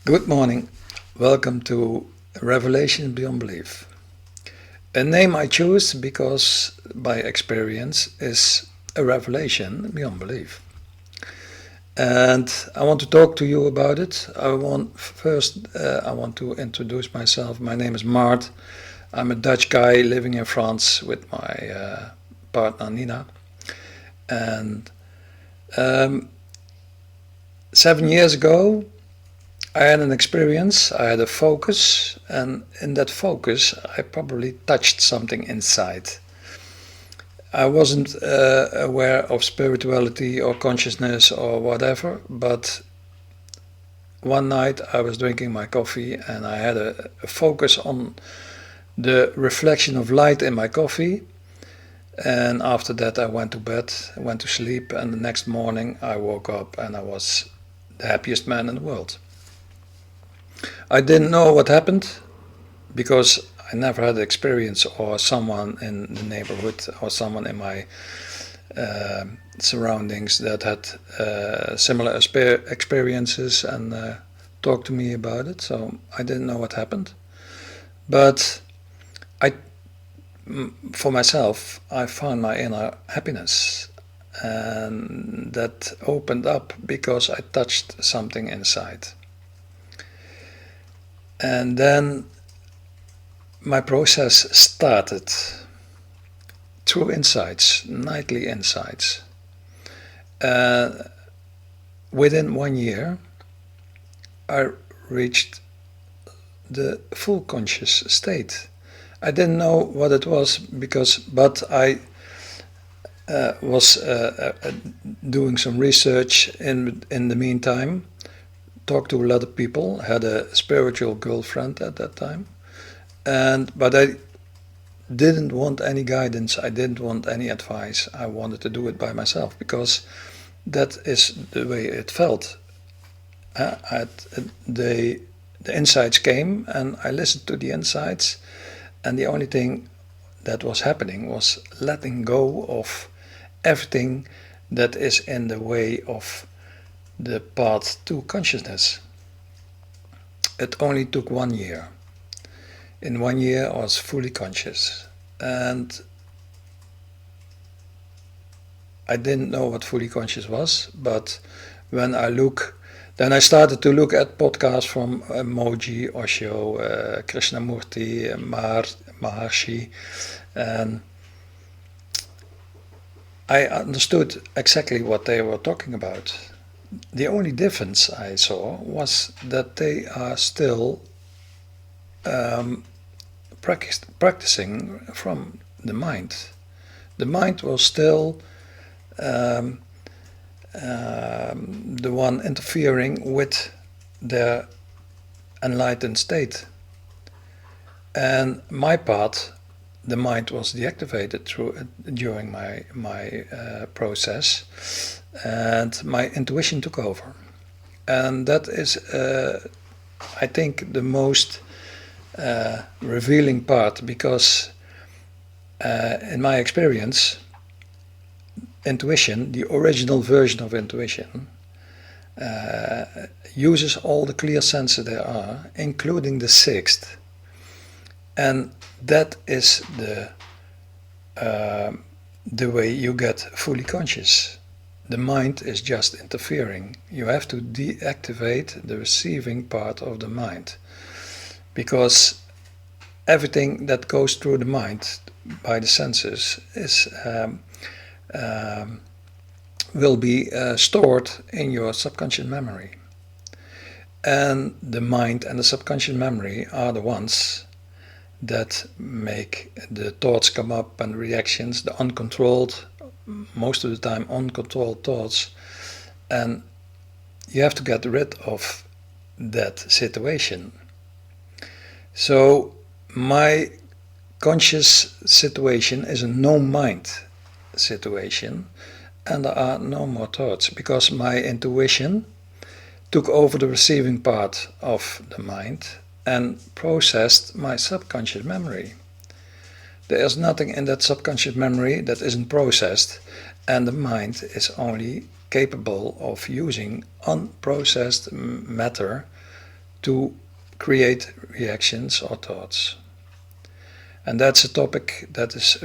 Good morning. Welcome to Revelation Beyond Belief. A name I choose because by experience is a revelation beyond belief. And I want to talk to you about it. I want to introduce myself. My name is Mart. I'm a Dutch guy living in France with my partner Nina. And 7 years ago, I had an experience, I had a focus, and in that focus I probably touched something inside. I wasn't aware of spirituality or consciousness or whatever, but one night I was drinking my coffee and I had a focus on the reflection of light in my coffee, and after that I went to bed, went to sleep, and the next morning I woke up and I was the happiest man in the world. I didn't know what happened because I never had experience or someone in the neighborhood or someone in my surroundings that had similar experiences and talked to me about it, so I didn't know what happened. But for myself, I found my inner happiness, and that opened up because I touched something inside. And then my process started through insights, nightly insights. Within 1 year, I reached the full conscious state. I didn't know what it was but I was doing some research in the meantime. Talked to a lot of people, had a spiritual girlfriend at that time, but I didn't want any guidance, I didn't want any advice. I wanted to do it by myself because that is the way it felt. The insights came and I listened to the insights, and the only thing that was happening was letting go of everything that is in the way of the path to consciousness. It only took 1 year. In 1 year I was fully conscious, and I didn't know what fully conscious was, but when then I started to look at podcasts from Moji, Osho, Krishnamurti, Maharshi, and I understood exactly what they were talking about. The only difference I saw was that they are still practicing from the mind. The mind was still the one interfering with their enlightened state. And my part, the mind was deactivated during my process, and my intuition took over. And that is, I think, the most revealing part, because in my experience, intuition, the original version of intuition, uses all the clear senses there are, including the sixth. And that is the way you get fully conscious. The mind is just interfering. You have to deactivate the receiving part of the mind, because everything that goes through the mind by the senses will be stored in your subconscious memory. And the mind and the subconscious memory are the ones that make the thoughts come up and reactions, the uncontrolled, most of the time uncontrolled thoughts. And you have to get rid of that situation. So my conscious situation is a no mind situation, and there are no more thoughts, because my intuition took over the receiving part of the mind and processed my subconscious memory. There is nothing in that subconscious memory that isn't processed, and the mind is only capable of using unprocessed matter to create reactions or thoughts. And that's a topic that is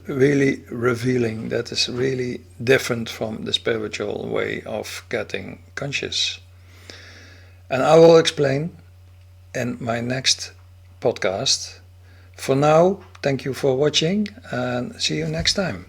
really revealing, that is really different from the spiritual way of getting conscious. And I will explain in my next podcast. For now, thank you for watching and see you next time.